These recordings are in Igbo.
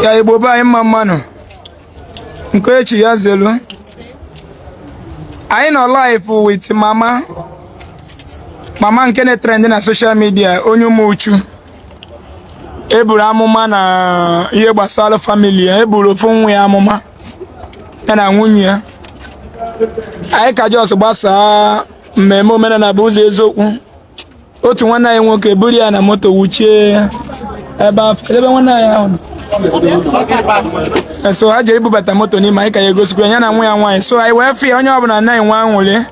Ya Igbo ba anyị mma mmanụ nke echi ya zelu anyị nọ live with mama nke na-trend na social media onye Umuchu eburu amụma na ihe gbasara family ya eburu ofu nwa ya amụma ya na nwunye ya anyị ka jos gbasaa mmemme omenala bụ ụzọ eziokwu otu nwanne anyị nwoke buru ya na moto wuchie ebe nwanne anyị ahụ so ha jere ibubata moto n'ime anyị ka ya egosikwa ya na nwa ya nwaanyị so anyị wee fee onye ọbụla na enwe aṅụrị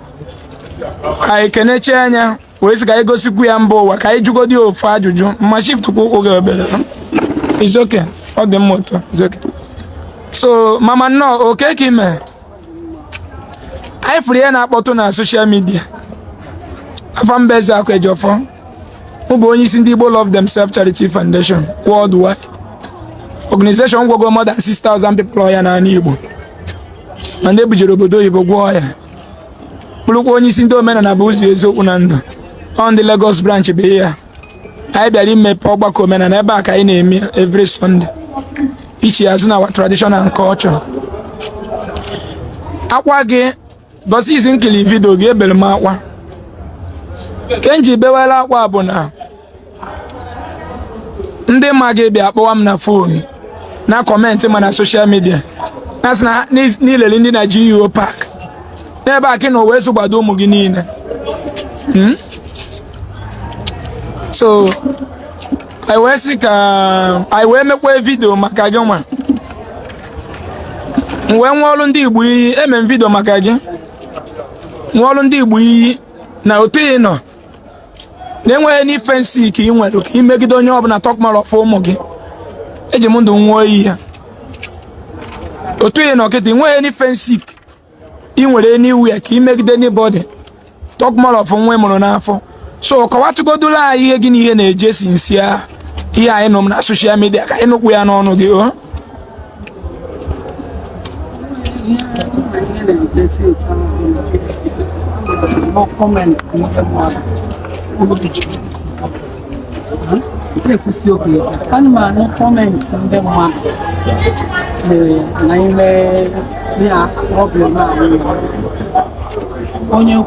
anyị keneche anya wee sị ka anyị gosikwa ya mba ụwa ka anyị jụgodi ofu ajụjụ mma shift ụkwụ gị obere it's okay ọ dị mma ụtọ it's okay so mama nnọọ oke ka ime anyị fụrụ ihe na-akpọtụ na social media FatherMbaka Ezeaku Ejiofor bụ onye isi ndị Igbo Love Themselves Charity Foundation worldwide organization gwogo more than 6,000 people ya na Igbo na ndị ebujere obodo oyibo gwọọ ya bụrụkwa onye isi ndị omenala bụ ụzọ eziokwu na ndụ on the Lagos branch bụ ya anyị bịara imepe ọgbakọ omenala ebe a ka anyị na-eme every Sunday ichi azụ na our tradition and culture akwa gị gosi izi nkili video gị ebere m akwa kenji bewela akwa bụ na ndị ma gị bịa kpọwa m na phone na kọmentị ma na social media na sị na n'ilele ndị na GUO Park n'ebe a ka na wee gbado ụmụ gị niile so anyị wee sị ka anyị wee mekwa video maka gị nwa wee nwa ọrụ ndị Igbo iyi eme m video maka gị nwa ọrụ ndị Igbo iyi na otu ị nọ na-enweghị n'ife nsị ka ị nwere ka imegide onye ọbụla tọkmara ọfụ ụmụ gị eji m ndụ nwụọ iyi ya otu ị nọ kịta enweghị n'ife nsị ị nwere n'iwu ya ka imegide n'ibọdị tọkmara ọfụ nwa mụrụ n'afọ so kọwatụgodola anyị ihe gị na ihe na-eje si nsị a ihe anyị nọ na social media ka anyị nụkwu ya n'ọnụ gị o no comment no comment ndị mmadụ na ime ya problem onye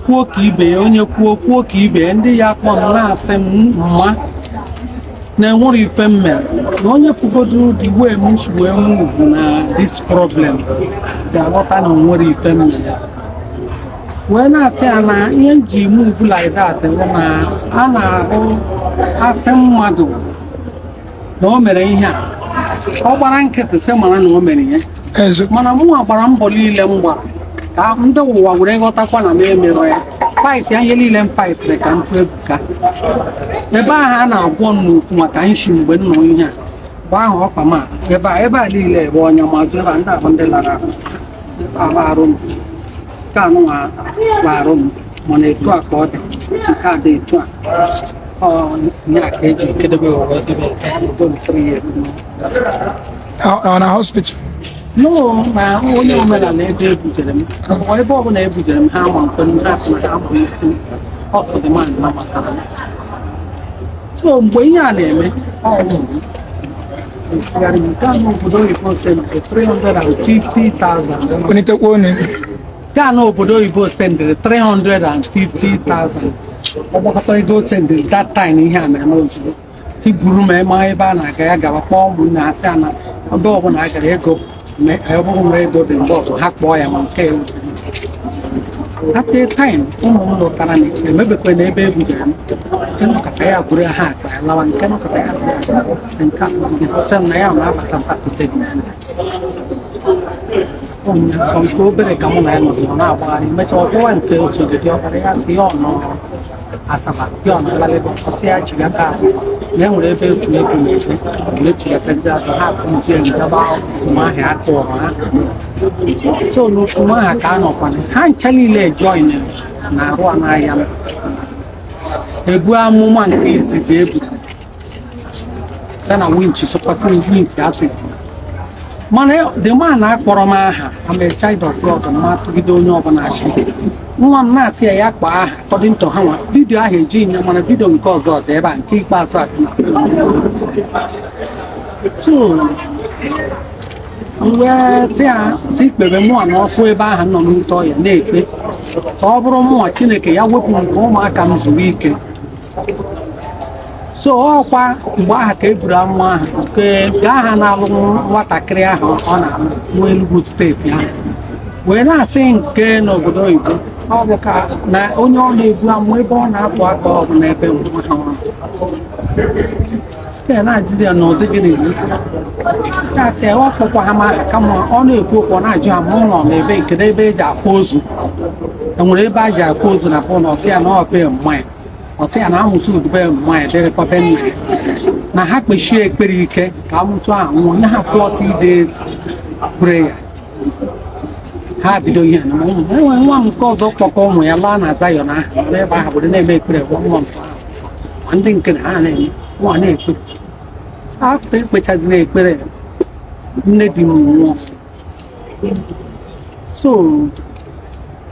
kwuo ka ibe ya onye kwuo ka ibe ya ndị ya kpọ m na-asị m mma na-enwere ife mmere na onye fugodo the way m wee move na this problem ga-aghọta na onwere ife mmere wee na-asị ya na ihe nji move like that bụ na a na-ahụ asị mmadụ na o mere ihe a ọ gbara nkịtị sị mara na o mere ihe mana mụnwa gbara mbọ niile m gbara ka ndị ụwa were ghọtakwa na m emerọ ya fight ya ihe niile m fightịrị ka mpụ ebuka ebe ahụ a na-agwọ n'otu maka nshi mgbe m nọ ihe a bụ ahụ ọkpa ma ebe a niile ebe ọnya mazụ ebe ndị ahụ ndị lara ahụ arụ m nke anụnwa arụ m mana etu a ka ọ dị nke a dị etu a ya ka eji kedebe ụwa debe na hospital no na onye omenala ebe ebujere m ebe ọ bụla ebujere m ha ama mkpenu ha sị na ha ama mkpenu ọfọdụman na matara m so mgbe ihe a na-eme ọgharị nke a n'obodo oyibo sendịrị 350,000 gaa n'obodo oyibo sendịrị 350,000 ọgbakọta ego sendịrị that time ihe a mere n'ozugbo si buru m ema ebe a na-aga ya gawa kpọọ ụmụnne ha sị a na ebe ọbụla a gara ego ọbụghị na ego dị mgbe ọbụ ha kpọọ ya ma nke after time ụmụ m lụtara na emebekwa na ebe ebujere m nke nọkọta ya bụrụ ha akpa ya lawa nke nọkọta ya nke a na ya na-abata Satọde sọ nke obere ka mụ na ya nọzọ na-agbagharị mechaa ọbụwa nke osodịdị ọkara ya si ya ọnọ Asaba ya ọ na-ala Lagos ya chigata na enwere ebe egwuregwu na-eje wee chigatazi azụ ha akụzie ngaba azụmahịa aka ụrụ ha so n'ofumaha ka a nọkwana ha ncha niile join na arụ n'ahịa m ebu amụma nke izizi ebu site na winchi sọkwasị winchi asụ mana the man akpọrọ m aha I'm a child of God mma tụgide onye ọbụla achị nwa m na-asị ya kpaa aha according to ha nwa vidio ahụ eji nye mana vidio nke ọzọ ọzọ ebe a nke ikpeazụ adị na so wee sị ha si ikpere mụnwa n'ọkụ ebe ahụ nọ n'ute ọya na-ekpe ka ọ bụrụ mụnwa Chineke ya wepụ nke ụmụaka m zuru ike. So ọkwa mgbe ahụ ka e buru amụma ahụ nke aha na-alụ nwatakịrị ahụ ọ na-alụ nwa Enugu steeti ahụ wee na-asị nke n'obodo oyibo ọ bụ ka na onye ọ na-ebu amụma ebe ọ na-apụ aka ọ bụ n'ebe nwa ha nke na-ajụzi ya na ọ dịghị n'ezi kasị ewepụkwa ha ma kama ọ na-ekwu okwu ọ na-ajụ ha ma ụlọ na ebe kedu ebe eji akwa ozu enwere ebe a ji akwa ozu na pụl na ọsị ya na ọbe mmanya ọsị ya na amụsụ udube mmanya dịrịkwa be nna ya na ha kpechie ekpere ike ka amụsụ ahụ nwụọ nye ha 40 days prayer ha bido ihe na enwe nwa m nke ọzọ kpọkọ ụmụ ya laa na Zion ahụ n'ebe ahụ bụrụ na-eme ekpere nwa m ndị nke na ha na-eme nwa na-ekpe afta ekpechazina ekpere nne di m nwụọ so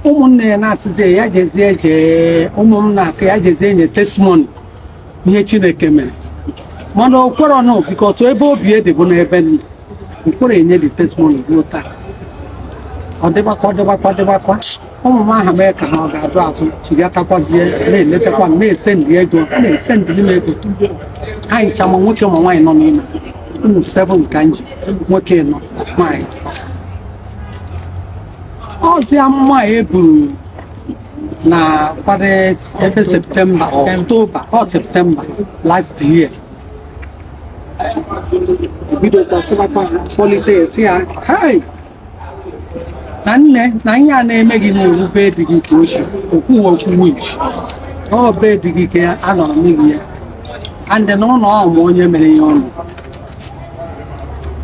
ụmụnne ya na-asịzi ya jezie jee ụmụ m na-asị ya jezie nye testimony ihe Chineke mere mana o kwere ọnụ bikọs ebe obi ede bụ n'ebe nne okwere enye dị testimony ruo taa ọ dịbakwa ụmụ m aha mee ka ha ọ ga-adụ azụ chigatakwazie na-eletakwa na-ese ndị ego na-ese ndị n'ime ego ha ncha ma nwoke ma nwaanyị nọ n'ime ụmụ 7 ka nji nwoke nọ nwaanyị ọzi amụma e buru na kwado ebe Septemba Oktoba ọ Septemba last year bido kpọlite esi ya hai na nne na ihe a na-emeghị na-ewube dị gị ka ochi okwuwe okwu winch ọ be dị gị ka a nọrọ n'ihi ya andị na ụlọ ọmụ onye mere ihe ọnụ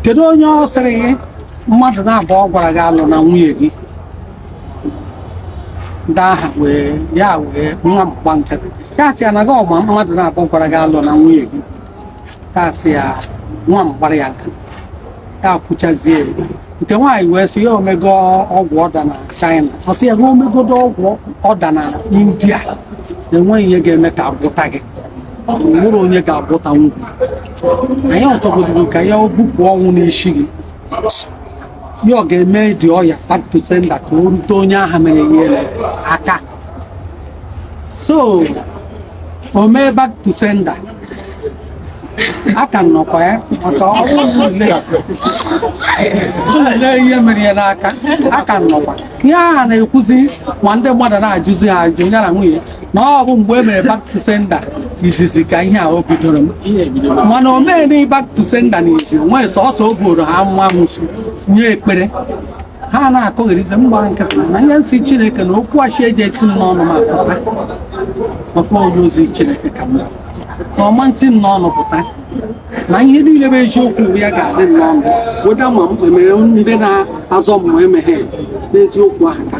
kedu onye ọ sịrị gị mmadụ na-abụọ gwara gị alụ na nwunye gị ndị aha wee nwa mgba nkịtị ya sị ya na gị ọgba mmadụ na-abụọ gwara gị alụ na nwunye gị ya sị ya nwa m gbara ya nkịtị ya kwuchazie nke nwaanyị wee sị ya omego ọgwụ ọda na China ọ sị ya na omegodo ọgwụ ọda na India na-enweghị ihe ga-eme ka agwụta gị nwere onye ga-agwụta nwunye anyị ọchọgodoro ka ya bupụ ọnwụ n'isi gị ya ọ ga-eme dị ọya back to sender ka o rute onye agha mere ihe aka so o mee back to sender aka nnọkwa ya maka ọrụ niile ihe mere ya n'aka aka nnọkwa ihe agha na-ekwuzi ma ndị mmadụ na-ajụzi ha ajụ ya na nwunye na ọ bụ mgbe e mere back to sender izizi ka ihe a o bidoro m mana o mee na back to sender na izi onwe sọsọ o buru ha mma nwụsụ nye ekpere ha na-akọgherizi mgbara nkịtị na ihe nsị Chineke na okwu achi eji esi m n'ọnụ m apụta maka onye ozi Chineke ka m na ọma nsị m n'ọnụ pụta na ihe niile bụ eziokwu ya ga-adị m n'ọnụ weda ma m emere ndị na-azọ mmụọ emeghe n'eziokwu ahụ ka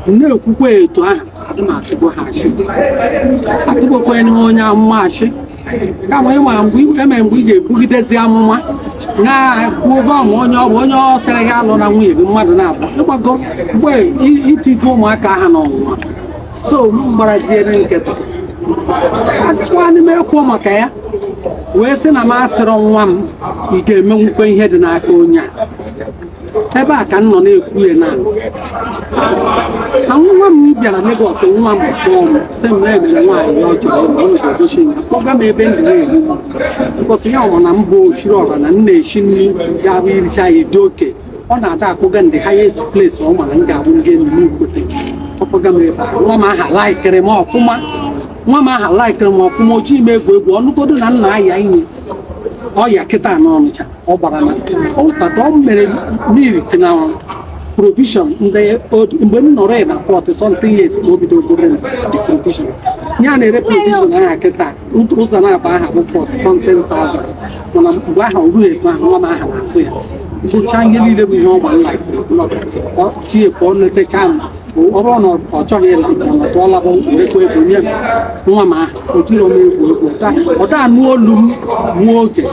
m na-ekwukwa etu ahụ adị m atụgo ha achị atụgokwa n'ime onye amụma achị kama ịma mgbe iji ekwugidezi amụma na-ekwu ogo ọma onye ọ bụ onye ọ sịrị gị alụ na nwunye gị mmadụ na-abụ ịgbago mgbe itigo ụmụaka ha n'ọnwụnwa so m gbaraziere nkịta akụkọ n'ime ekwu maka ya wee sị na m asịrọ nwa m ị ga-emenwukwa ihe dị n'aka onye a ebe a ka m nọ na-ekwu ya na ka nwa m bịara Lagos nwa m kpọọ m sị m na-emere nwaanyị ọ chọrọ ịgosi ya kpọga m ebe ndị na-eri ụbọchị ya ọma na mbụ ochiri ọra na nna eshi nri ga-abụ iricha ya dị oke ọ na-ada akpọga ndị highest place ọ mara m ga-abụ ndị enyi m ikwote ọkpọga m ebe a nwa m aha laikịrị m ọfụma oji ime egwu ọnụgodo na nna aya ihe ọya kịta n'Ọnịcha ọ gbara na ọkpata ọ mere milk na provision mgbe m nọrọ na 40 something years na obido obere the provision ya na-ere provision aha kịta ụzọ na-aba aha bụ 40 something thousand mana mgbe aha ruo etu ahụ nwa m aha na-afụ ya bụcha ihe niile bụ ihe ọ gbara like chiefụ ọ letecha m ọ bụrụ na ọ chọghị ịla mana tụọla bụ rekwa ego nye nwa m ahụ o jiri ọma egwu ọ da anụ olu m nwa oge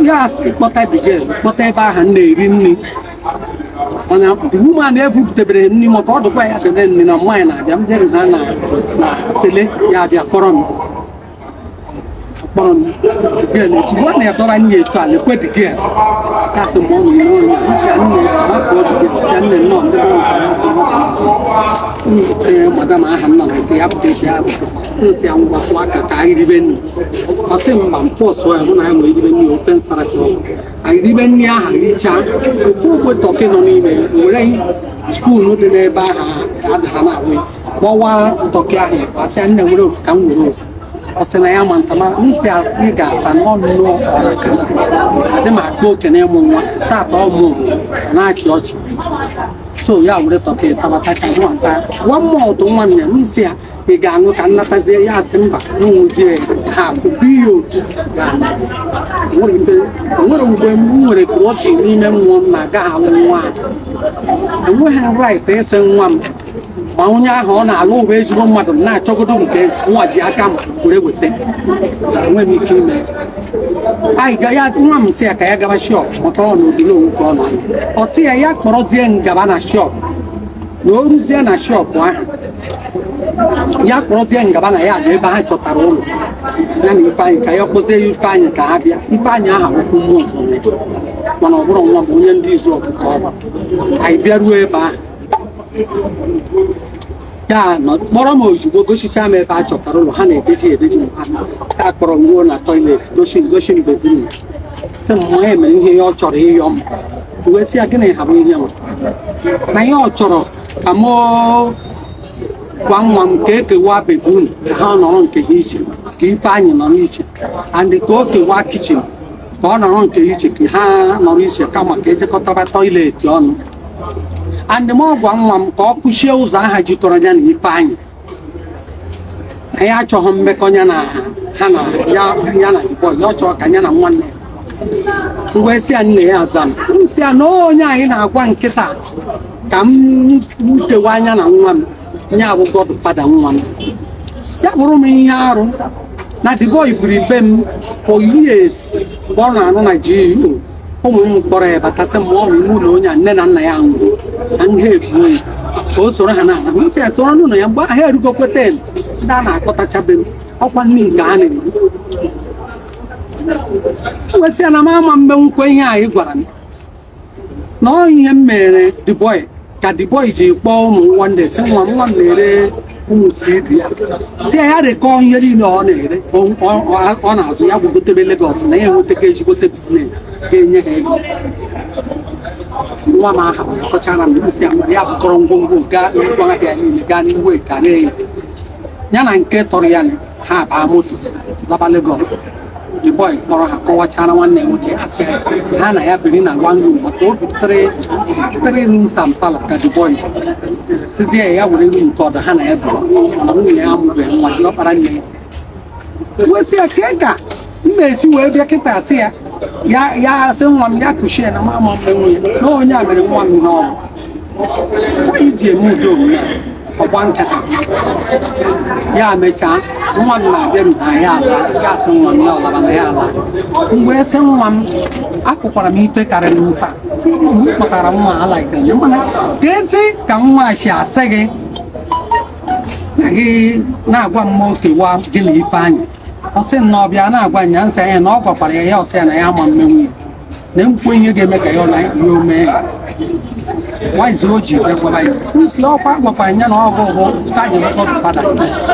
ya kpọta bigel kpọta ebe ahụ na-eri nri mana the woman ebupụtabere nri maka ọ dụkwa ya debe nri na mmanya na-abịa m jere ha na tele ya abịa kpọrọ m bigel echigbo na edọba nne etu ala ekwe bigel kasị mọ m ihe onye isi nne makụọ bigel isi nne nnọọ ndị tere madam aha nọ na ite ya pụta isi ya bụ nsi ngwakwa aka ka ahịrịbe nri ọsị mba mpọsụ ya mụ na ya nwere iribe nri ofe nsara chọrọ ahịrịbe nri ahụ richaa ofu ogbe tọkị nọ n'ime were spoon dị n'ebe ahụ adịghị na ahụ gbawa tọkị ahụ asịa nne were ofu ka m were ofu ọ sị na ya ma ntama ntị ị ga-ata n'ọnụ ọraka adị m akpa oke na ịmụ nwa tata ọmụ na-achị ọchị so ya were tọkị tabata ka nwata nwa mmụọ ụtụ nwanne m isi ya ị ga-aṅụ ka nnatazie ya asị mba nwụzie ha biya otu enwere mgbe m nwere krochi n'ime mmụọ m na-agaghị alụ nwa enweghị right ịsị nwa m ma onye ahụ ọ na-alụ ụwa ezigbo mmadụ na-achọgodo nke nwa ji aka m were weta enweghị m ike ime ya nwa m sị ya ka ya gaba shọp maka ọ na obilo owu ka ọ nọ ọ sị ya ya kpọrọzie ngaba na shọp na o ruzie na shọp ahụ ya kpọrọzie ngaba na ya dị ebe ha chọtara ụlọ ya na Ifeanyị ka ya kpọzie Ifeanyị ka ha bịa Ifeanyị aha okwu mmụọ nsọ mana ọ bụrụ nwa m onye ndị izu ọkụkọ ọba anyị bịaruo ebe ahụ ya kpọrọ m ozugbo gosicha m ebe a chọtara ụlọ ha na-edeji ya kpọrọ m ruo na toilet gosi m bedrum sị m nwa emere ihe ya ọ chọrọ ịyọ m wee sị ya gịnị ha bụ ihe m na ihe ọ chọrọ ka m gwa nwa m ka ekewa bedrum ka ha nọrọ nke ha iche ka Ifeanyị nọrọ iche and ka o kewa kichin ka ọ nọrọ nke iche ka ha nọrọ iche kama ka ejekọtaba toileti ọnụ and m ọgwa nwa m ka ọ kụchie ụzọ aha jikọrọ ya na Ifeanyị na ya achọghị mmekọ ya na ha na ya na Igbo ya ọ chọrọ ka ya na nwanne ya ngwa esi ya nne ya aza m si ya na onye anyị na-agwa nkịta ka m tewe anya na nwa m nye abụ godfather nwa m ya bụrụ m ihe arụ na the boy biri be m for years mgbe ọ na-arụ na GU ụmụ m kpọrọ ya batasị ma ọ bụ ime ụlọ onye nne na nna ya nwụrụ na nha ebuo ya ka o soro ha n'ala m sị ya soro n'ụlọ ya mgbe ahụ erugo kweta ndị a na-akpọtachabe m ọkwa nne nke a na-eme wetị ya na m ama mgbe nkwe ihe anyị gwara m na ọ ihe m mere the boy ka the boy ji kpọọ ụmụ nwanne sị nwa m na-ere ụmụ CD ya si ya rekọọ ihe niile ọ na-ere ọ na-azụ ya gwugotebe Lagos na ya enweta ka ejigote biznes ga-enye ha ego nwa m aha kọchara m isi ya bụkọrọ ngwongwo gaa ngwa ahịa niile gaa n'iwe ka ree ya na nke tọrọ ya ha baa moto laba Lagos the boy kpọrọ ha kọwachara nwanne nwoke ha na ya biri na one room maka o bitere rooms and parlour ka the boy sizie ya were room nke ọdọ ha na ya biri na nwunye ya amụbeghị nwa dị ọkpara nne wesị ya ka m na-esi wee bịa kịta asị ya asị nwa m ya kụchie na mama nwunye na onye a mere nwa m n'ọrụ nwaanyị ji eme udo onwe ọgba nkata ya mechaa nwa m na-abịaru na ya ala ya asị nwa m ya ọlara na ya ala mgbe sị nwa m akụkwara m ife karịrị m taa m kpọtara nwa alaikere mana ka ezi ka nwa si asị gị na gị na-agwa m okewa gị na Ifeanyị ọ sị na ọbịa na-agwa nya nsị anya na ọ gwakwara ya ọsị ya na ya ama mmenwu na nkwe ihe ga-eme ka ya ọ na ya omee waizi o ji gwara ya isi ọkwa gwakwara ya na ọgụ Ifeanyị godfather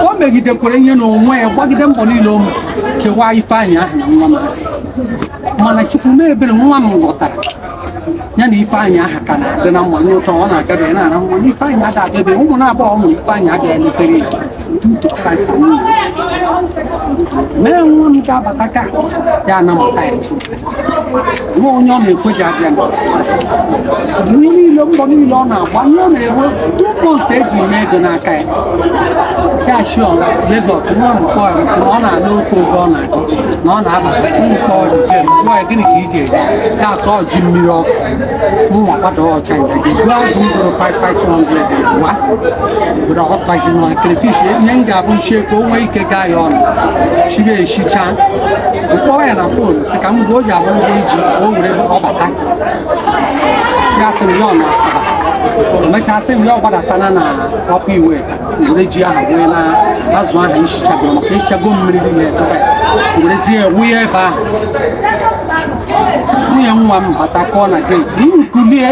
o megidekwara ihe na onwe ya gbagide mbọ niile o mere kewaa Ifeanyị ahụ na nwa m mana Chukwu m ebere nwa m ghọtara ya na Ifeanyị aha ka na-adị na mma n'ụtọ ọ na-agabe na-ara nwa na Ifeanyị ada agabe ụmụ na-abụọ ụmụ Ifeanyị abịa letere ya mee nwa m ga-abata ka ya anamụta ya nwa onye ọ na-ekweji abịa ihe niile mbọ niile ọ na-agba ihe ọ na-enwe 2 months eji eme ego n'aka ya ya shụọ Lagos nwa m kpọọ ya na ọ na-ala oke oge ọ na-aga na ọ na-abata mkpọ ya gịnị ka iji ya asọ ji mmiri ọkụ nwa kwado ọcha njaji gụọ azụ mkpụrụ 5500 wa obodo ọtaji na crayfish ihe m ga-abụ nche ka o nwee ike gaa ya ọnụ shibe eshicha mkpọrọ ya na fon sị ka m gwa o ji abụ ngwa iji o were ọbata ya sị m ya ọ na-asaba emechaa sị m ya ọ gbadatana na ọkụ iwe were ji ahụ wee na azụ ahụ ishichago maka ishichago mmiri niile werezie wunye ebe ahụ nwunye nwa m bata kọọ na geeti nkulie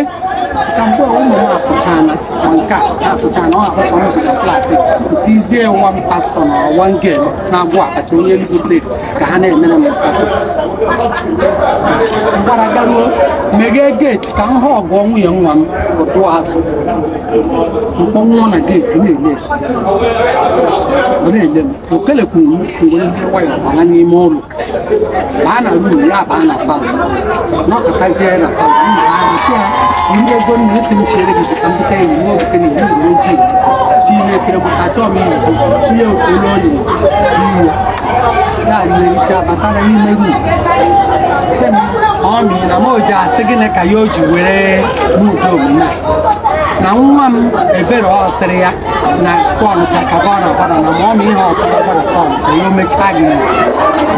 ka mgbe ụmụ m apụchana nke a apụchana ọ hapụkwa m gara flatị tizie nwa m pastọ na wan gel na-agwụ akacha onye eluigwe plate ka ha na-emere m gbara garuo meghee geeti ka m hụ ọgụọ nwunye nwa m ụdụ azụ mkpọnwụọ na geeti na-ele m o kelekwuru m were ndị nwayọ bana n'ime ụlọ baa na rum ya baa na palọ nọkọtazie na palọ ndị ego nna esi m chere gị ka m bute enyi m obutere ihe mgbe ojii tinye ekere maka chọọ m izi tinye okolo ọlụ n'iwe ya na-ericha batara n'ime rum sị m ọmị na m oji asị gịnị ka ya o ji were n'udo m na nwa m ebere ọsịrị ya na kọncha ka ọ na-agbada na ma ọmị ihe ọsịrị ọgbada kọncha ya o mechaa gị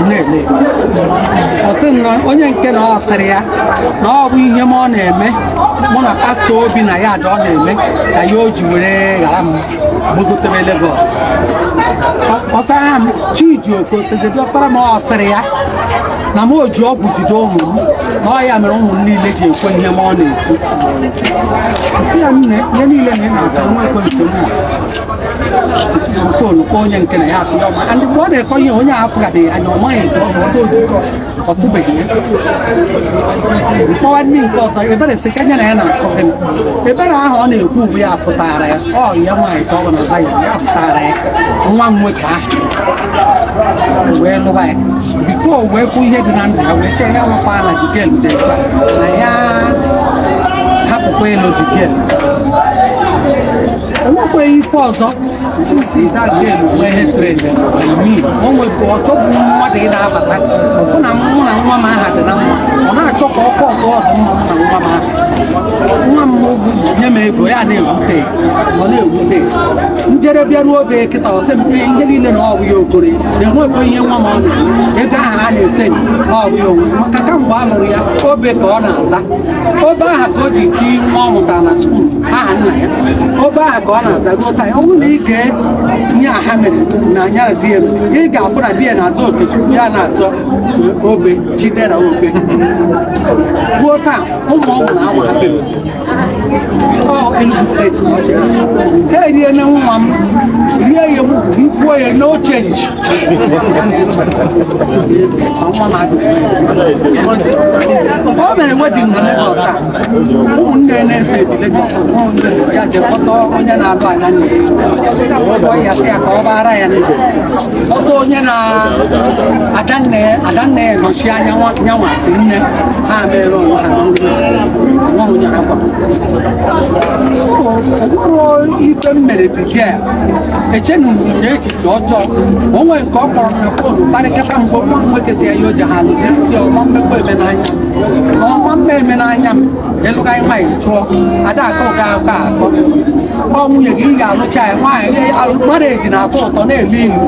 na-ele ọsị na onye nke na ọsịrị ya na ọ bụ ihe m ọ na-eme mụ na pastọ Obi na ya dị ọ na-eme ka ya o ji were ghara m gbogotebe Lagos ọtara m Chijioke Otejebiọkpara m ọsịrị ya na m o ji ọgwụ jide ụmụ m na ọ ya mere ụmụ m niile ji ekwe ihe ma ọ na-ekwu si ya nne ihe niile na ị na-ata nwa ekwentị mma fonu kpọọ onye nke na ya asụ ya ọma ndị mgbe ọ na-ekọ ihe onye ahụ afụgadịghị anya ọ maghị nke ọ bụ ọdụ ojikọ ọfụbeghị ya mkpọwa ndị nke ọzọ ebere sị ka anya na ya na-akọ gị ebere ahụ ọ na-ekwu ugbu ya pụtara ya ọ ya nwaanyị ka ọ bụ na ọza ya pụtara ya nwa m nwoke ahụ wee lụba ya biko wee fụ ihe dị na ndụ ya wee sị ya nwekwa na digel dị na ya hapụkwa ịlụ digel onwekweghị ife ọzọ sisi dagelu nwee ihe tụrụ o nwebụ ọtọ bụ mmadụ ị na-abata ọtụ na mụ na nwa m aha dị na mma ọ na-achọ ka ọkụ ọtọ ọdụ mma m na nwa m ahụ nwa m nye m ego ya na-ewute ọ na-ewute njere bịaruo oge kịta ọsị m ihe niile na ọwụ ya okore na-enwekwa ihe nwa m ọ na ego ahụ a na-ese ọwụ ya onwe maka kamgbe a lụrụ ya obe ka ọ na-aza obe aha ka o ji tinye nwa ọ mụtara na skuul aha nna ya obe aha ka ọ na-aza ruo taa ọ bụrụ na ị gee ihe ha mere na anya di ya ị ga-afụ na di ya na-azọ Okechukwu ya na-azọ obe Chidera obe ruo taa ụmụ ọgwụ na-awa ha bebe Enugu steeti ha eriela nwa m rie ya ikwuo ya no change ọ mere wedin na Lagos a ụmụnne na-ese Lagos ya jekọta onye na-alụ anya nne ya sị ya ka ọ bara ya ọtọ onye na-adanne ya nọchi anya nyanwasị nne ha mere onwe ha nwa onye akwa ọbụrụ ife m mere dịje echenu m na echiche ọjọọ onwe nke ọ kpọrọ na fonu kparịkata mgbe nwa m nwoke si ya ya oji ha alụzi ọma mmekọ emenanya ọma mma emenanya m ịlụga nwaanyị chụọ ada aka ụga aka atọ ọ nwunye gị ị ga-alụcha ya nwaanyị mmadụ eji na-atọ ụtọ na-elu ilu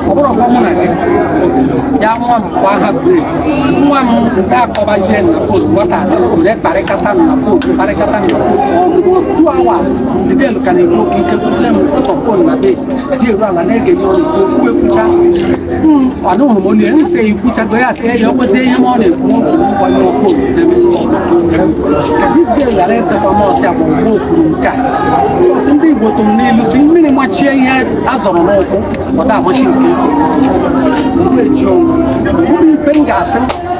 ọ bụrụkwa mụ na gị ya nwa m kwa ha breki nwa m ga-akọbazie na fonu gbọta were kparịkata na fonu kparịkata na fonu 2 hours dịdelu ka na-ekwu okwu ike kwụzie m ụtọ fonu na be ji eru ala na-ege nye ọrụ okwu ekwucha anụghị m onye nsị ikwuchago ya tee ya okwezie ihe ma ọ na-ekwu nkwanye ọkụ kedụ ghara esekwa m ọsịa bụ mgbe okwuru nke a ọsị ndị Igbo tụrụ n'elu si mmiri machie ihe a zọrọ n'ụkwụ ọda amachi nke eji onwe ụmụ ife m ga-asị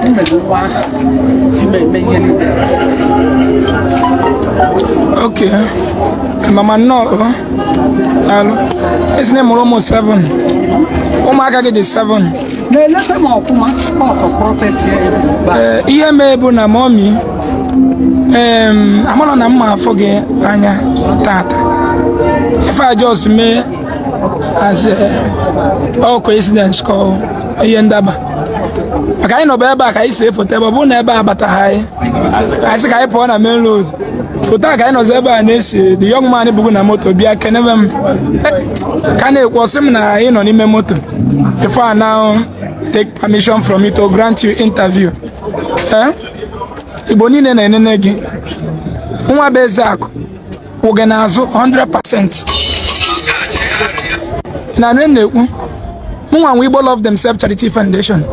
mmere nwa ahụ ji m eme ihe niile. Okay, mama nnọọ alụ esi na mụrụ ụmụ 7 ụmụaka gị dị 7 na-eleta m ọfụma ọtọ prọfesi ihe mee bụ na mọmi amarọ na mma afọ gị anya tata ife ajọs mee as all coincidence ka ihe ndaba maka anyị nọba ebe a ka anyị si efote ebe ọ bụrụ na ebe a bataghị anyị sị ka anyị pụọ na main road Foto ka ino zeba na-esi the young man bugu na moto bịa kenebe m ka na-ekwosi m na ị nọ n'ime moto before I now take permission from you to grant you interview. Igbo niile na-enene gị nwa bụ Ezeaku kwụgị n'azụ 100%. Na na-ekwu mụnwa nwe Igbo Love Themselves Charity Foundation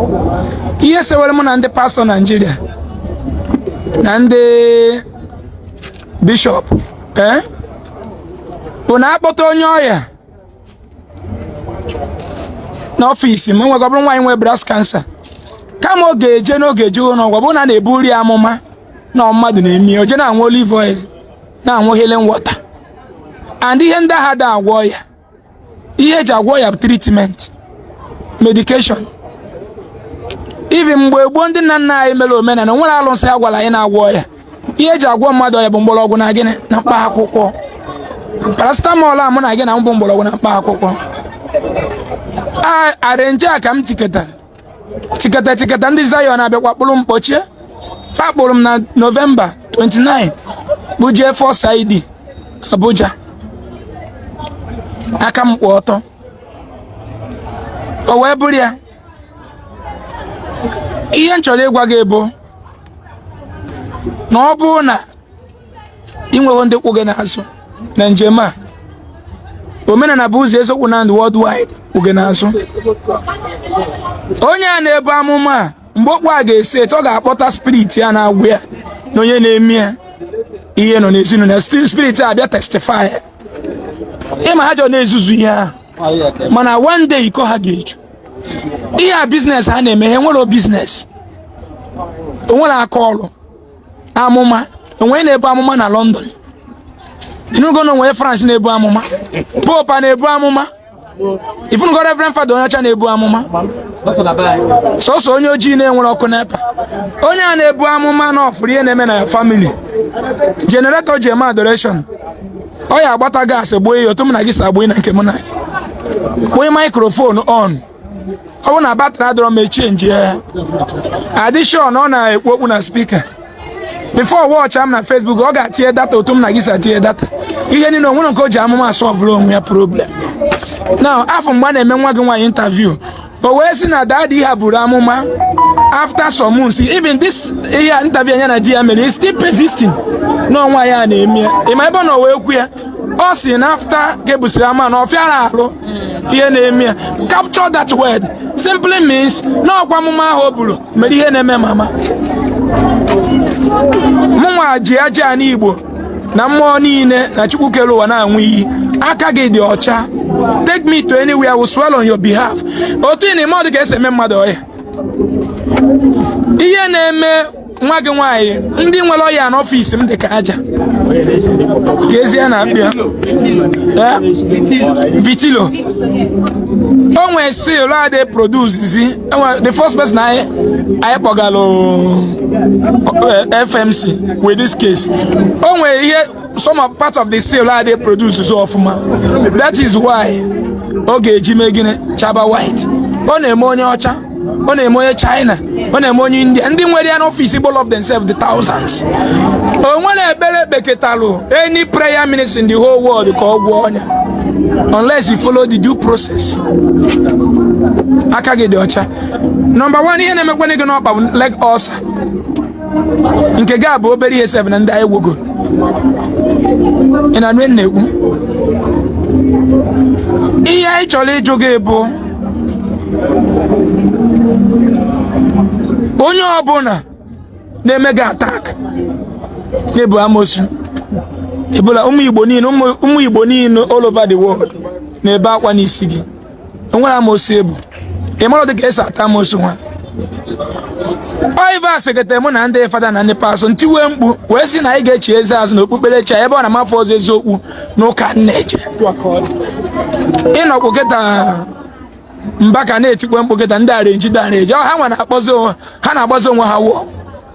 ihe sewere mụ na ndị pastọ Nigeria na ndị bishọp bụ na akpọta onye ọya n'ọfịs m nwere ọbụrụ nwaanyị nwe breast cancer kama ọ ga-eje n'oge eje n'ọgwụ bụ na na-ebu nri amụma na mmadụ na-emi oje na-anwụ olive oil na-anwụ healing water and ihe ndị agha da agwọ ya ihe eji agwọ ya bụ treatment medication. Even mgbe gboo ndị nna nna anyị mere omenala nwere alụsị agwala anyị na-agwọ ya ihe eji agwọ mmadụ ya bụ mgbọrọgwụ na gịnị na mkpa akwụkwọ paracetamol a mụ na gị na mbụ mgbọrọgwụ na mkpa akwụkwọ arenje a ka m tiketa ndị Zion abịakwa kpụrụ mkpọchie fakpụrụ m na Novemba 29 bụ jee Force ID Abuja aka m kwụ ọtọ o wee bụrụ ya ihe m chọrọ ịgwa gị bụ na ọ bụrụ na ị nweghị ndị kwụ gị n'azụ na njem a omenala bụ ụzọ eziokwu na ndụ worldwide kwụ gị n'azụ. Onye a na-ebu amụma a mgbe okwu a ga-esi etu ọ ga-akpọta spirit ya na-agwụ ya na onye na-eme ya ihe nọ n'ezinụlọ spirit a bịa testify ịma ha jọ na-ezuzu ihe ahụ mana one day iko ha ga-eju ihe a biznes ha na-eme ha nwere biznes onwere aka ọrụ amụma onwe na-ebu amụma na London inugo na onwe France na-ebu amụma Pope na-ebu amụma ifunugo Reverend Father Onitsha na-ebu amụma sọsọ onye ojii na-enwere ọkụ n'epa onye a na-ebu amụma na ọfụrụ ihe na-eme na family generator ji eme adoration ọ ya agbata gas gbuo ya otu m na gị si agbuo na nke m na onye microphone on ọ bụ na batrị adọrọ m echenji ya addition ọ na-ekwu okwu na speaker before watch am na Facebook ọ ga-atinye data otu m na gị si atinye data ihe niile onwere nke o ji amụma asọvụrụ onwe ya problem. Now afọ mgbe a na-eme nwa gị nwaanyị interview o wee sị na daddy ha buru amụma after some months even this ihe interview anya na di ya mere is still persisting n'ọnwa ya na-eme ya ịma ebe ọ na o wee kwu ya ọ sị na after ka ebusiri ama na ọ fịara arụ ihe na-eme ya capture that word simply means na ọkwa amụma ahụ o buru mere ihe na-eme mama mụnwa ji aja n'Igbo na mmụọ niile na Chukwu kere ụwa na-anwụ iyi aka gị dị ọcha take me to anywhere I will swell on your behalf otu ị na-eme ọ dị ka esi eme mmadụ ọya ihe na-eme nwa gị nwaanyị ndị nwere ọya n'ọfịs m dị ka aja ka ezie na abịa vitilo o nwere seal a produce the first person anyị kpọgalụ FMC with this case o nwere ihe some of part of the seal a produce so ọfụma that is why ọ ga-eji mee gịnị chaba white ọ na-eme onye ọcha ọ na-eme onye China ọ na-eme onye India ndị nwere ya n'ọfịs Igbo Love Themselves the thousands o nwere ekpere ekpeketalụ any prayer ministry in the whole world ka ọ gwọọ ọnya unless you follow the due process. Aka gị dị ọcha. Number one ihe na-emekwana gị n'ọkpa bụ leg ulcer nke ga bụ obere ihe 7 na ndị anyị wogo ị na-anụ na-ekwu ihe anyị chọrọ ịjụ gị bụ onye ọbụla na-eme gị attack na-ebu amosu ebola ụmụ Igbo niile all over the world na-ebe akwa n'isi gị onwere amosu ebu ị mara dị ka esi ata amosu nwa oiva sekete mụ na ndị fada na ndị pasọ ntiwe mkpu wee sị na anyị ga-echi eze azụ na okpukperechi ebe ọ na-amafọ ọzọ eziokwu n'ụka Nnewi ịnọkwu kịta Mbaka na-etikwe mkpu kịta ndị arenji ha na-agbazi onwe ha wụọ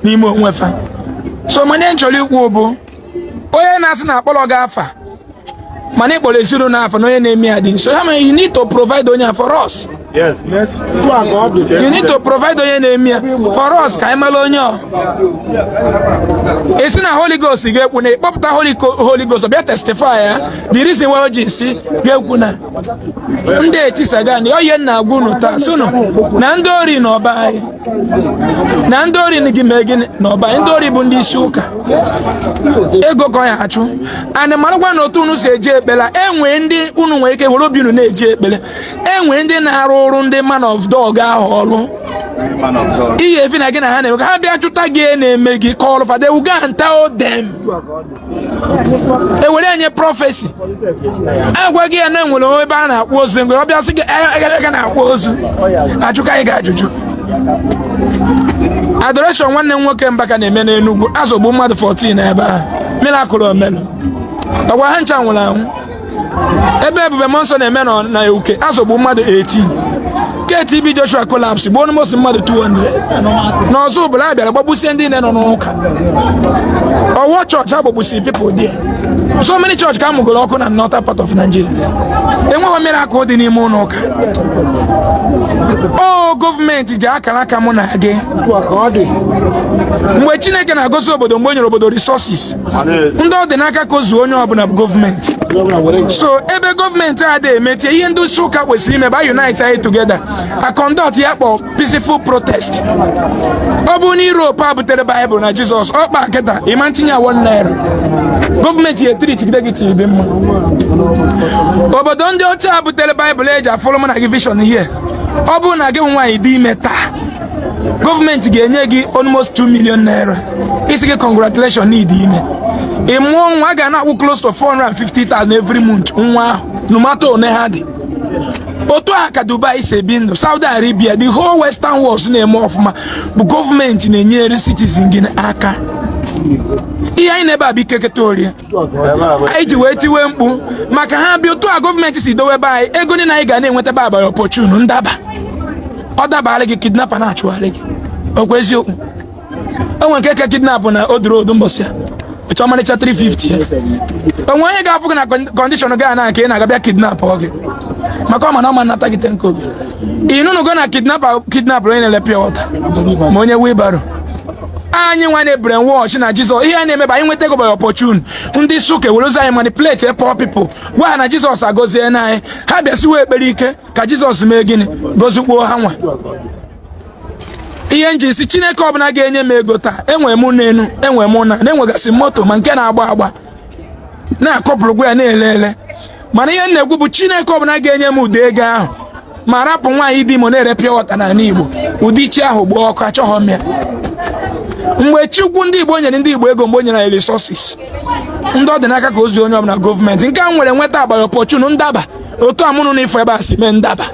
n'ime onwe fa so manye nchọrọ ikwu bụ onye na-asị na akpọrọ gị afa mana ịkpọrọ ezinụlọ n'afa na onye na-eme ya dị nso ha mere you need to provide onye for us Yes. You need to provide onye na-eme for us ka anyị mara onye ọ. Esi na Holy Ghost ga-ekwu na ịkpọpụta Holy Ghost bịa testify ya the reason why o ji si ga-ekwu na ndị etisaga na onye na-agwa unu taa sunu na ndị ori n'ọba anyị na ndị ori gị mee gịnị n'ọba anyị ndị ori bụ ndị isi ụka ego ka ọ ya achụ and marakwa na otu unu si eje ekpele enwe ndị unu nwere ike were obi unu na-eje ekpele enwe ndị na-arụ ọrụ ndị man of dog ahụ ọrụ ihe efi na gị na ha na-eme ha bịa chụta gị na-eme gị call for they will go and tell them ewere enye prophecy agwa gị ya na enwere ebe a na-akpụ ozu mgbe ọ bịa sị gị ga na-akpụ ozu achụka anyị ga-ajụjụ adoration nwanne m nwoke Mbaka na-eme n'Enugu azọgbu mmadụ 14 ebe ahụ miracle omelu ọgwa ha ncha nwụrụ anwụ ebe ebube mmụọ nsọ na-eme na Uke azọgbu mmadụ 18 KTB Joshua collapse gbuo almost mmadụ 200 n'ọzọ ụbụla a bịara gbagbusie ndị nọ n'ụka ọwọ chọọchị agbagbusi people there so many church ka amụgoro ọkụ na northern part of Nigeria enweghị miracle dị n'ime ụlọ ụka o gọọmenti ji akara aka mụ na gị mgbe Chineke na-agosi obodo mgbe o nyere obodo resources ndị ọ dị n'aka ka o zuo onye ọbụla bụ gọọmenti so ebe gọọmenti a na-emetie ihe ndị isi ụka kwesịrị ime ba unite anyị together a conduct ya kpọ peaceful protest ọ bụ na Europe a butere Bible na Jizọs ọkpa kịta ịma ntinye 1 naira gọọmenti ya treat gide gị dị mma obodo ndị ọcha a butere Bible eji afọrọ m na gị vision here ọ bụ na gị nwaanyị dị ime taa gọọmenti ga-enye gị almost 2 million naira isi gị congratulation need ime ị mụọ nwa ga na-akwụ close to 450,000 every month nwa ahụ numato one ha dị otu a ka Dubai si ebi ndụ Saudi Arabia the whole western world na-eme ọfụma bụ gọọmenti na-enyere citizen gị aka ihe anyị na-ebe a bụ ikeketa orie anyị ji wee tiwe mkpu maka ha bịa otu a gọọmenti si dowe ebe anyị ego ndị na anyị ga na-enweta ba abalị opportune ndaba ọ dabara gị kidnapa na-achụgharị gị okwu eziokwu o nwere nke kidnap na odu mbọsị ya etu ọmarịcha 350 onwe onye ga-afụ gị na kọndishọn gaa na nke ị na-agabịa kidnap ọ gị maka ọ ma na ọ ma nnata gị tenko ịnụnụgo na kidnap onye na-ele pịa wọta ma onye wibaro anyị nwa na-ebere wọchị na Jizọs ihe a na-emeba anyị nweta ego by opportune ndị suke were ụzọ anyị manipulate poor people gwa ha na Jizọs agọzie na anyị ha bịasiwe ekpere ike ka Jizọs mee gịnị gozikpuo ha nwa ihe njisi Chineke ọbụla ga-enye m ego taa enwe m n'enu enwe m na-enwegasị moto ma nke na-agba agba na-akọpụrụgwa ya na-ele mana ihe na-egwu bụ Chineke ọbụla ga-enye m ụdị ego ahụ ma rapụ nwaanyị dị imo na-ere pịa wọta n'ala Igbo ụdị chi ahụ gbuo ọkụ achọghọ m ya mgbe Chukwu ndị Igbo nyere ndị Igbo ego mgbe o nyere anyị resources ndị ọ dị n'aka ka o zuo onye ọbụla gọọmenti nke a nwere nweta agbara opportune ndaba otu amụnụ n'ifo ebe a si mee ndaba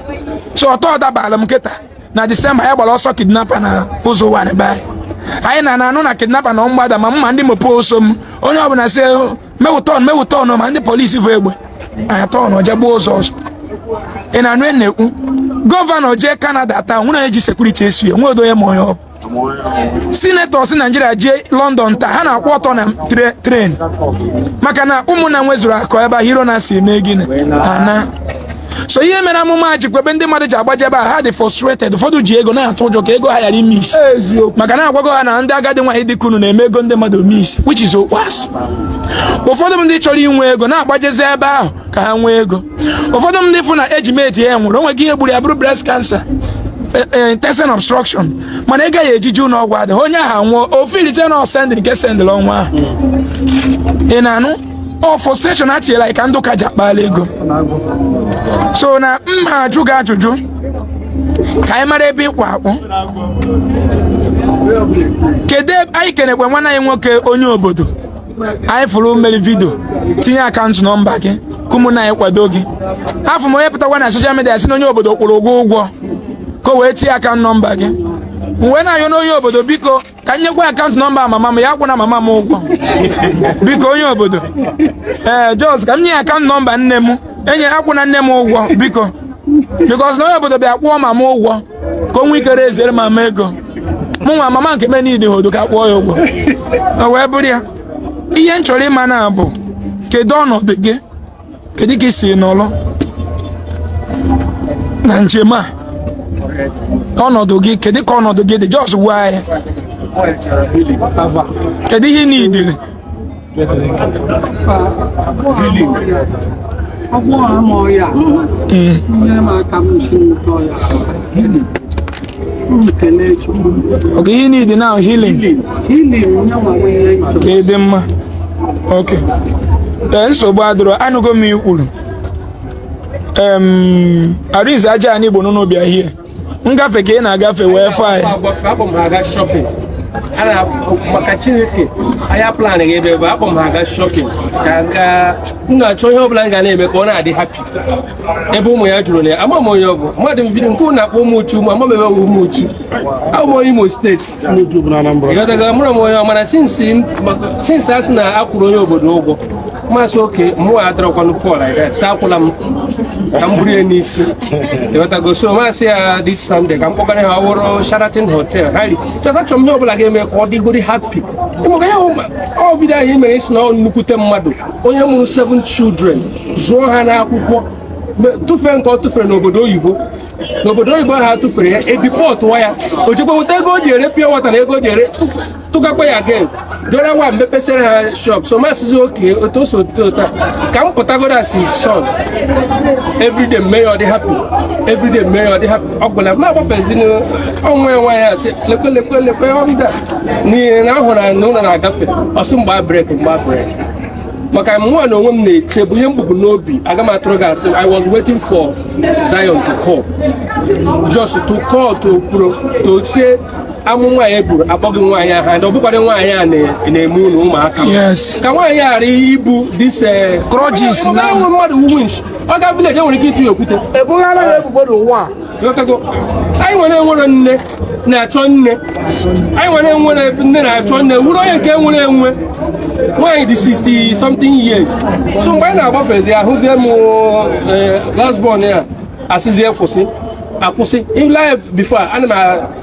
so ọtọ dabara m nkịta na Disemba ya gbara ọsọ kidnapa na ụzọ ụwa n'ebe anyị na-anụ na kidnapa na mgbada ma mma ndị mopo oso m onye ọbụla si mewụtọn ma ndị polisi bụ egbe anyị tọn je gbuo ụzọ ọzọ ị na-anụ na-ekwu gọvanọ jee Canada taa nwere eji sekuriti esu ya nwe odo onye ma onye ọ sinetọ si Naijiria jee London taa ha na-akwụ ọtọ na tren maka na ụmụnna nwezuru akụ ebe a hero na si eme gịnị ana so ihe mere amụma jikwa ebe ndị mmadụ ji agbaje ebe a ha dị frustrated ụfọdụ ji ego na-atụ ụjọ ka ego ha ghara ime isi maka na agwago ha na ndị agadi nwaanyị dịka unu na-eme ego ndị mmadụ ome isi which is okpas ụfọdụ ndị chọrọ inwe ego na-agbajezi ebe ahụ ka ha nwee ego ụfọdụ ndị fụ na ejimeti ya nwụrụ onwe gị ihe gburu ya bụrụ breast cancer intestine obstruction mana ị gaghị ejiji ụlọ ọgwụ adịghị onye ahụ nwụọ ofu irite na ọsendị nke sendịrị ọnwa ahụ ị na-anụ frustration atinyela anyị ka ndụ ka ji akpala ego so na mma ajụ gị ajụjụ ka anyị mara ebe ịkwa akpụ kedu anyị kenekwe nwanne anyị nwoke onye obodo anyị fụrụ mmeri vidio tinye akaụntụ nọmba gị ka ụmụnna anyị kwado gị afọ m onye pụtakwa na soshal midia si na onye obodo kwụrụ ụgwọ ka o wee tinye akaụntụ nọmba gị mgbe na-ayọ n'onye obodo biko ka nyekwa akaụntụ nọmba mama m ya kwụ na mama m ụgwọ biko onye obodo jos ka m nye akaụntụ nọmba nne m enye akwụ na nne m ụgwọ biko bikos na onye obodo bịa kwụọ mama ụgwọ ka o nwee ike rezere mama ego mụ nwa mama nke me niile hodo ka kwụọ ya ụgwọ o wee bụrụ ya ihe m chọrọ ịma na bụ kedu ọnọdụ gị kedu ka isi nọrọ na njem a ọnọdụ gị kedu ka ọnọdụ gị dị just gwa anyị kedu ihe n'idile oge ihe n'idi now healing ka ịdị mma okay nsogbu adịrọ anụgo m ikwuru Arinze aja anyị Igbo n'obi ahịa ngafe ka ị na-agafe wee fụ anyị ana maka Chineke anya plan gị ebe akpọ m aga shopping ka nga na-achọ ihe ọbụla m ga na-eme ka ọ na-adị happy ebe ụmụ ya jụrụ na ya ama m onye ọ bụ mmadụ m vidio nke ụnụ na-akpọ ụmụ uchu ma ama m ebe ụmụ uchu abụ m onye Imo steeti ịghọtaga mụrụ m onye ọmana since a sị na akwụrụ onye obodo ụgwọ masị oke mụnwa adọrọkwanụ Paul sa akwụla m ka m buru ya n'isi ịghọtago so masị ya this Sunday ka m kpọgara ha ọwụrụ Sheraton Hotel ha ri achọrọ m ihe ọbụla ga-eme ka ọ dịgodi happy ịmụga ya ọ vidio ahụ imere isi na ọ nnukwute mmadụ onye mụrụ 7 children zụọ ha n'akwụkwọ tụfee nke ọ tụfere n'obodo oyibo ha tụfere ya edipọtụwa ya o jekwa weta ego o ji ere pịa wata na ego o ji ere tụgakwa ya again dora nwa mepesara ha shop so masịzi oke otu o so tota ka m pụtagoro as his son everyday mee ya ọ dị happy everyday mee ya ọ dị happy ọ gwụla m agbafezini ọnwa ya nwaanyị asị lekwe ọmda n'ihi na ahụrụ na ụlọ na-agafe ọsị mgba brek maka mụnwa na onwe m na-eche bụ ihe mgbugbu n'obi aga m atụrụ gị asị I was waiting for Zion to call just to call to say amụ nwaanyị egburu akpọghị nwaanyị ahụ and ọ bụkwadị nwaanyị a na-eme ụlọ ụmụaka ka nwaanyị ghara ibu this grudges na nwe mmadụ winch ọ ga village enwere ike ịtụ ya okwute anyị nwere nne na-achọ nne anyị nwere nne na-achọ nne wuru onye nke nwere enwe nwaanyị dị 60 something years so mgbe anyị na-agbafezi ahụzie m last born ya asịzie akwụsị live before ana m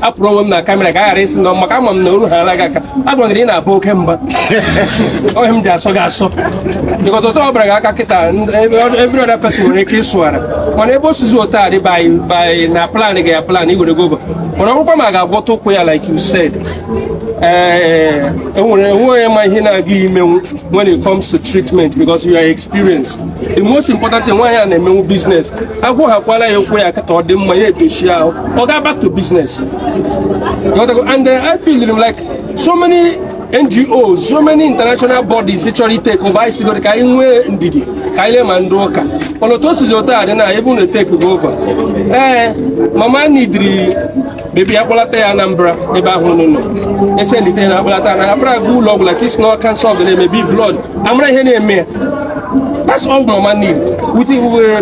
apụrụ onwe m na kamera ka a ghara isi nọ maka ama m na oru ha alaghị aka agwara gị ị na-abụ oke mba onye m ji asọ gị asọ dịkọta ụtọ ọ bara gị aka kịta every other person nwere ike ịsụghara mana ebe o sizi ụtọ a dị by na plan gị ya plan iwere gova mana ọrụkwa ma ga-agwọta ụkwụ ya like you said enwere onye ma ihe na-aga imenwu when it comes to treatment because you are experienced the most important thing nwaanyị a na-emenwu business agwụghakwala ya ụkwụ ya kịta ọ dị mma ya edochi ahụ ọ ga back to business and I feel like so many NGOs, so many international bodies chọrọ take over isi ka anyị nwee ndidi ka anyị lee ma ndị ụka mana otu o sizi ụtọ adị na ebe unu take over mama nidiri bebi akpọlata ya Anambra ebe ahụ nọ esendite na akpọlata na abụra gị ụlọ ọbụla ka isi na kansa ọbụla emebi blood amara ihe na-eme ya. That's all mama need. With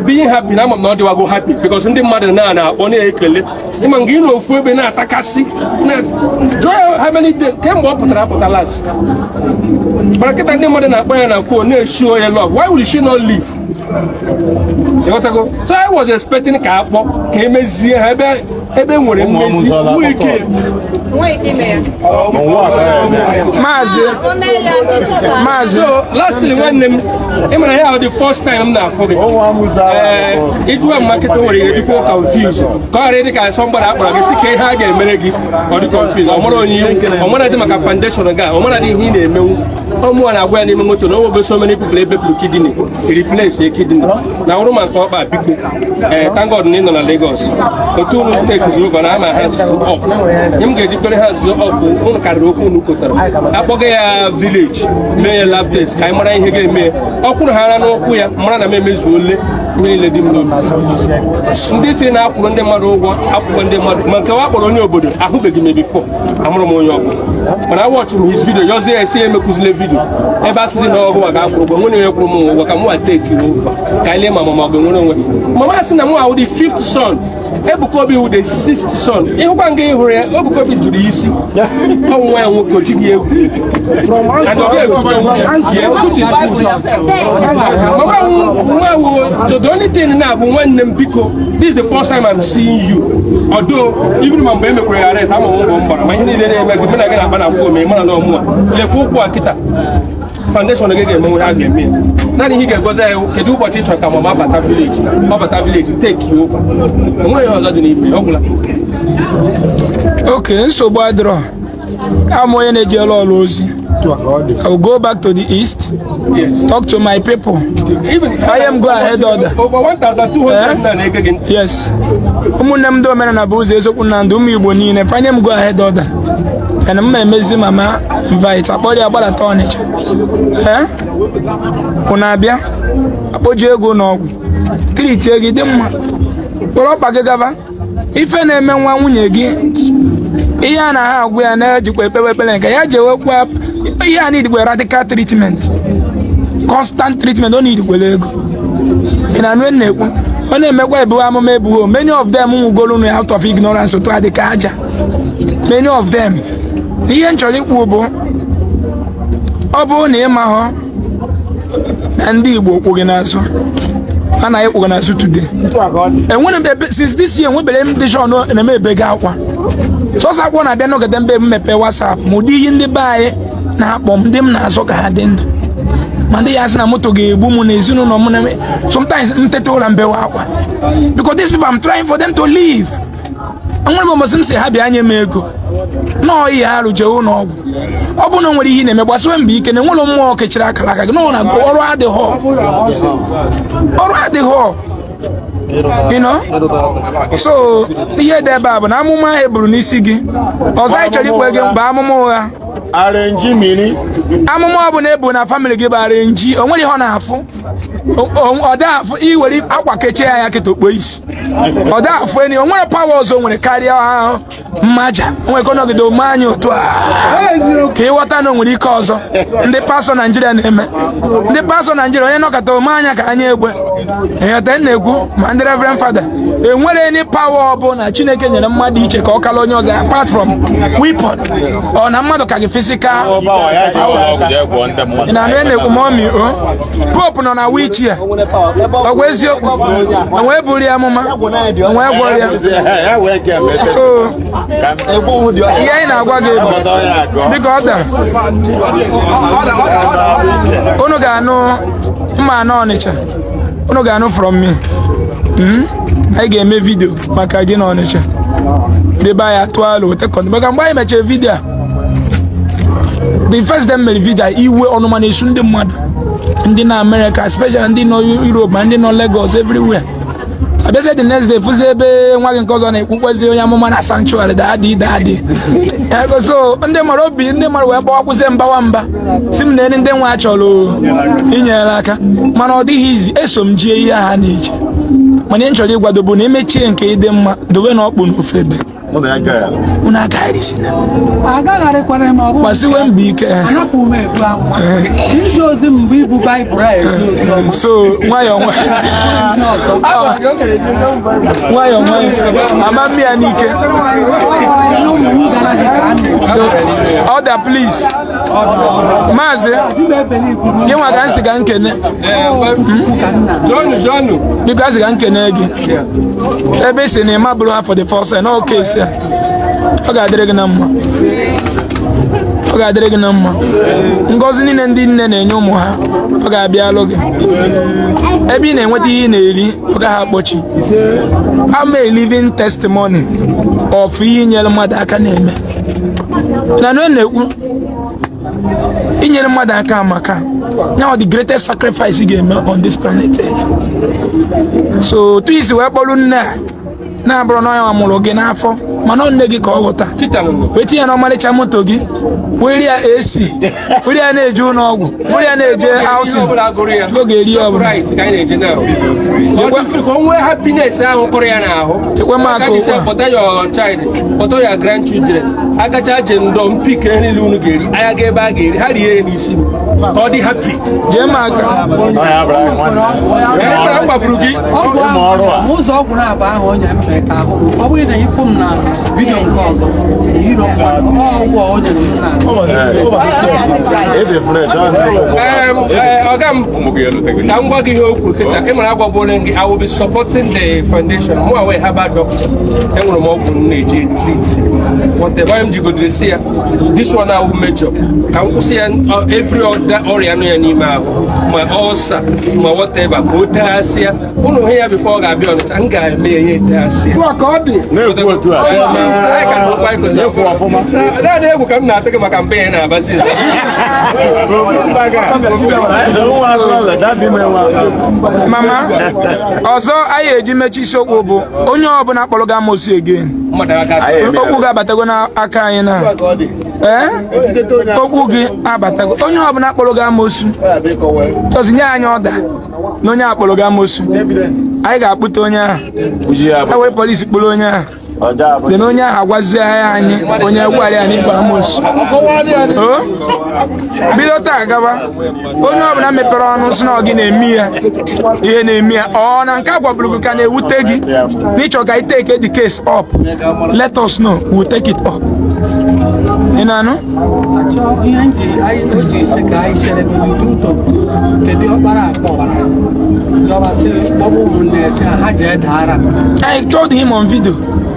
being happy, I'm not go happy because in the mother na only ekele. Imang gino fuebe na takasi. Na joy how many days came up with the last. But I get the mother na buy na phone na show your love. Why will she not leave? You got to go. So I was expecting ka akpo ka emezi ebe nwere mmezi Mazi. So lastly when them the first time I'm not forget. It was market over before confusion. Already got somebody up and see how get meregi or the confusion. I'm one of them a foundation guy. I'm one of the hidden someone I went in to know so many people able to kidney replace a kidney. Now Roman called by people. Thank God in Lagos. The two will take his over and my hands off. Him get your hands off on Karoku Nukota. Apogea village, may love this. I'm running here. Me, Okuhara no Kuya, Mana Memezule, really dim. This in up when the mother up when the Mankawa on your body. I hope they give me before. I'm when I watch his video, you say I see him video. Ever since I got when you promo, Wakamu take you over. Kaile Mama, Mama said, I'm the 5th son. Ebukobi with the 6th son. You can get here, Ebukobi to the easy. How well will go the only thing now, when them because this is the first time I'm seeing you. Although even my baby I'm a my foundation again me. Now he can go there, can do what you talk about Bata village, take you over. Okay, so Badro, I'm going to jail all those. I will go back to the east, talk to my people. I am go ahead order. Over 1,200. Yes. Umunamdo mena buze so kunandu mi boni ne fanyem go ahead order. And mmezi mama invite abodi agbala ta Onitsha. Unabia apoje ego na ogwu. Treat egi dị mma. Kpọrọ pa gaba. Ife na-eme nwa nwunye gị. Ihe a na ha agwụ ya na ejikwa ekpekpele nke ya jewekwa ihe a need radical treatment. Constant treatment don't need ego. In an when only make many of them who go out of ignorance to the kaja. Many of them. The actually Ubo Obo Nemaho and the Igbo organizer. And I organize today. And when since this year we blame the show and I may beg out one. So I want to be no get them be WhatsApp. Mudi in the buy na bomb them na so ka hadend. Mande yas na moto ge bu mu na ezunu no mu na sometimes mteto la mbe wa because these people I'm trying for them to leave. Anwere mo sim say ha bia anya mego no yi haru je wo no obu no nwere ihe na emegbaso mbe ike na nwolo mmụọ kechira akala aka no na oru ade ho you know so ihe de baba na amụma eburu n'isi gị ọzọ anyị chọrọ ikwe gị mgbe amụma ụgha arrange mini amụma ọ bụ na ebu na family gị bụ arrange o nwere ihe ọ na-afụ ọ da afụ iwere akwa kechie ya kịta okpo isi ọ da afụ eni o nwere power ọzọ nwere karịa ahụ mmaja nwere konogide omanya otu a ka ịghọta na o nwere ike ọzọ ndị pastọ Naijiria na-eme ndị pastọ Naijiria onye nọkọta omanya ka anya egbe enyota na-ekwu ma ndị reverend father enwere any power ọ bụ na Chineke nyere mmadụ iche ka ọ kala onye ọzọ apart from weapon ọ na mmadụ ka gị physical na na-ekwu mommy pope nọ na wheelchair ọgwa eziokwu onwe buru ya amụma onwe gwọrọ ya so ihe anyị na-agwa gị bụ biko ọda unu ga-anụ mma na Onitsha unu ga-anụ from me anyị ga-eme vidio maka gị na Onitsha debe anyị atụalụ weta kọntụ maka mgbe anyị mechara vidio the first time mere vidio iwe ọnụma na-esu ndị mmadụ ndị na America especially ndị nọ Europe ma ndị nọ Lagos everywhere abịazie the next day fụzi ebe nwa gị nke ọzọ na-ekwukwezi onye amụma na sanctuary daadị so ndị mara obi ndị mara wee gbawakwụzie mba si m na ndị nwa chọrọ inyere aka mana ọ dịghị izi eso m jie ihe ha na-eche mana ihe m chọrọ ịgwadobe na emechie nke ịdị mma dobe na ọkpụ n'ofe ebe unu agagharịsi na agagharịkwara m ọbụ gbasiwe mbọ ike anapụ m ebu akwa ije ozi mgbe ibu Baịbụl a eji ozi so nwayọọ ama mmịa n'ike order please maazị gị nwa ka nsị ga nkene biko asị ga nkene gị ebe isi na ịma bụrụ ha for the first time okay isi a ọ ga-adịrị gị na mma ọ ga-adịrị gị na mma ngọzi niile ndị nne na-enye ụmụ ha ọ ga-abịa alụ gị ebe ị na-enweta ihe ị na-eri ọ gaghị akpọchi I'm a living testimony of ihe nyere mmadụ aka na-eme na na-ekwu inyere mmadụ aka amaka now the greatest sacrifice ị ga-eme on this planet Earth. So tu isi wee kpọrọ nne a na-abụrụ na onye mụrụ gị n'afọ mana nne gị ka ọ ghọta wee tinye na ọmarịcha moto gị were ya AC were ya na-eje ụlọ ọgwụ were ya na-eje outing oge eri ọbụla chekwa maka kpọtọ ya grandchildren agacha je ndọ mpik niile unu ga-eri anya ga ebe a ga-eri ha rie ya n'isi ọ dị happy jee maka gbagburu gị ụzọ ọgwụ na-aba ahụ onye mfe ka ahụ ọ bụghị na ịfụ m na vidio nke ọzọ hero mmadụ ọgwụ onye ọga m ka m gwa gị ihe okwu kịta ị mara agwagwore gị I will be supporting the foundation mụ awee herbal doctor enwere m ọgwụ m na-eji treat whatever m jigodiri si ya this one ahụ major ka m kwụsị ya every other ọrịa nọ ya n'ime ahụ ma ulcer ma whatever ka o teghasịa ụnụ hụ ya before ọ ga-abịa Ọnịcha m ga-eme ya ihe teghasịa naanị egwu ka m na-atụ gị maka mbe ya na-abazi mama ọzọ anyị eji mechi isiokwu bụ onye ọbụla kpọrọ gị amosi again okwu gị abatago n'aka anyị na okwu gị abatago onye ọbụla kpọrọ gị amosu tozi nye anyị ọda na onye akpọrọ gị amosu anyị ga-akpụta onye ahụ ewee polisi kpụrụ onye ahụ dị na onye ahụ agwazie anyị onye gwara ya n'ikpe amosu bido taa gaba onye ọbụla mepere ọnụ sị na ọ gị na-eme ya ihe na-eme ya ọ na nke a gwaburu gị ka na-ewute gị n'ịchọ ka ị take the case up let us know we will take it up ị na-anụ I told him on video.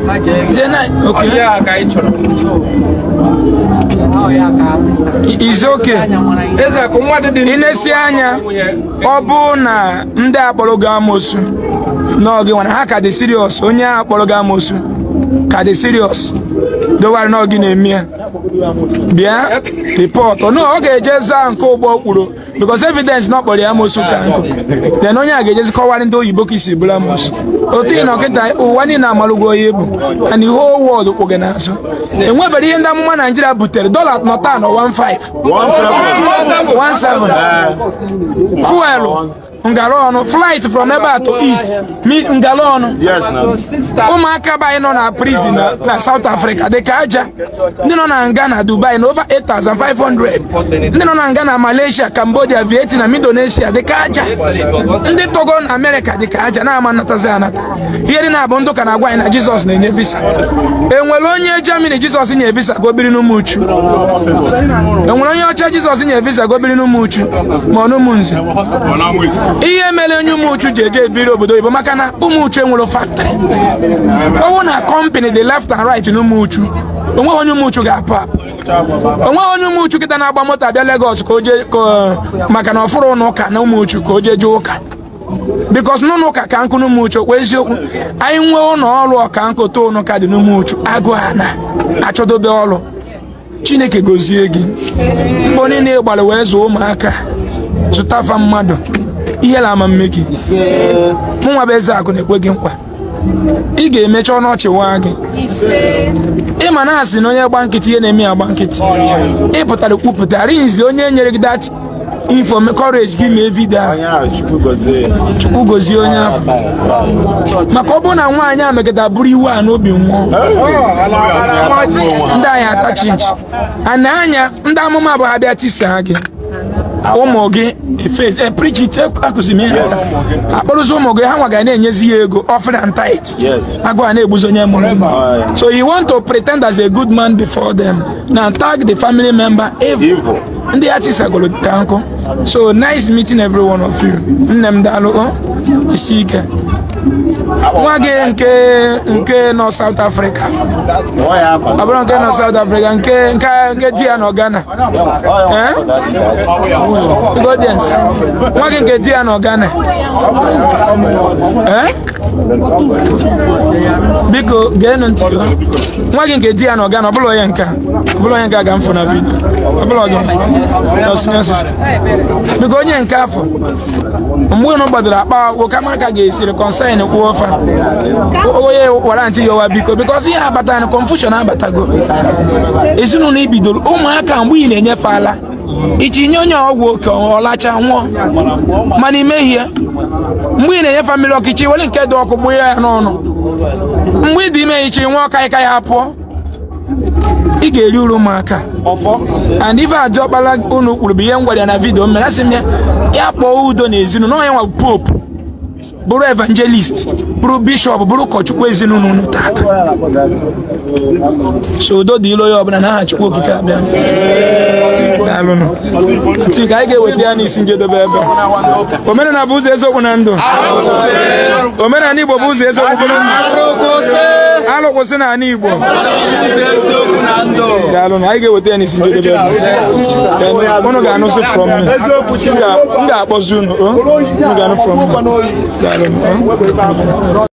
Okay. It's okay. Inesi anya ọ bụ na ndị akpọrọ gị amosu n'oge nwana ha ka dị serious onye akpọrọ gị amosu ka dị serious dowara n'oge na-eme ya bịa report no ọ ga-eje zaa nke ụgbọ kwuru because evidence na kpọrọ ya amosu ka nkụ then onye a ga-ejezi kọwara ndị oyibo ka isi bụrụ amosu otu ị na ọkịta ụwa niile amalụgo onye bụ and the whole world kwụ gị n'azụ enwebere ihe ndị amụma Naijiria butere dollar nọta na 15 17 fuelu ngalonu flight from ebe to east ngalonu ụmụaka anyị nọ na prison na South Africa dị ka aja ndị nọ na nga na Dubai na over 8,500 ndị nọ na nga na Malaysia, Cambodia, Vietnam, Indonesia dị ka aja ndị Togo na America dị ka aja na-ama natazi anata ihe dị na-abụ ndụ ka na-agwa anyị na Jizọs na-enye visa enwere onye Germany Jizọs nye visa ka o biri n'ụmụ uchu enwere onye ọcha Jizọs nye visa ka o biri n'ụmụ uchu ma ọ n'ụmụ nze ihe mere onye ụmụ uchu ji eje ebiri obodo oyibo maka na ụmụ uchu enwere factory ọwụ na company the left and right n'ụmụ uchu onweghị onye ụmụ uchu ga-apụ apụ onweghị onye ụmụ uchu kịta na-agba moto abịa Lagos ka o jee maka na ọfụrụ ụlọ ụka na ụmụ uchu ka o jee jee ụka because n'ụlọ ụka ka nkụ n'ụmụ uchu kwa eziokwu anyị nwee ụlọ ọrụ ọka nkụ to ụlọ ụka dị n'ụmụ uchu agụ ha na-achọdobe ọrụ Chineke gozie gị mgbe niile gbara wee zụọ ụmụaka zụtafa mmadụ ihe la ama mme gị mụnwa bụ Ezeaku na-ekwe gị nkwa ị ga-emecha ọnọchị nwa gị ịma na asị na onye gba nkịtị ihe na-eme ya gba nkịtị ịpụtara kwupụta rinzi onye nyere gị dat info courage gị mee vidio Chukwu gozie onye afọ maka ọ bụrụ na nwaanyị a megide bụrụ iwu a n'obi nwụọ ndị anyị atachi nchi ana anya ndị amụma bụ ha bịa tisa gị ụmụ gị efe preach it akụziri ihe akpọrọzi ụmụ gị ha nwa ga na-enyezi ya ego offering and tithe agụ a na-egbuzi onye mụrụ so you want to pretend as a good man before them na tag the family member evil ndị ya tisagoro ka nkụ so nice meeting every one of you nne m daalụ isi ike nwa gị nke nọ South Africa ọ bụrụ nke nọ South Africa nke di ya nọ Ghana nwa gị nke di ya nọ Ghana biko geenụ ntị nwa gị nke di ya nọ Ghana ọ bụla onye nke ga mfụ na vidio ọ bụla ọdụ na senior sister biko onye nke afọ mgbe unu gbadoro akpa nwoke amara ka ga-esiri consign kwuo ofa onye warantị yowa biko because ihe abata na confusion abatago ezinụlọ ibidoro ụmụaka mgbe ị na-enyefe ala ichi nye onye ọgwụ oke ọlacha nwụọ mana imehie mgbe ị na-enyefe mmiri ọkịchị were nke dị ọkụ gbuo ya n'ọnụ mgbe ị dị ime ichi nwa ọka ịka ya pụọ ị ga-eri uru ụmụaka and ife ajọ ọkpara unu kwuru bụ ihe m gwara ya na vidio mere asị m ya kpọọ udo na ezinụlọ onye nwa pope bụrụ evangelist bụrụ bishọp bụrụ ụkọchukwu ezinụlọ unu tata so udo dị ilo ya ọbụla n'aha Chukwu okike abịa daalụnụ ati ka anyị ga-eweta ya n'isi njedebe ebe omenala bụ ụzọ eziokwu na ndụ omenala Igbo bụ ụzọ eziokwu na ndụ alụkwụsị n'ala Igbo daalụnụ anyị ga-eweta ya n'isi njedebe ebe unu ga-anụsị from me m ga-akpọzi unu ga-anụ from me daalụnụ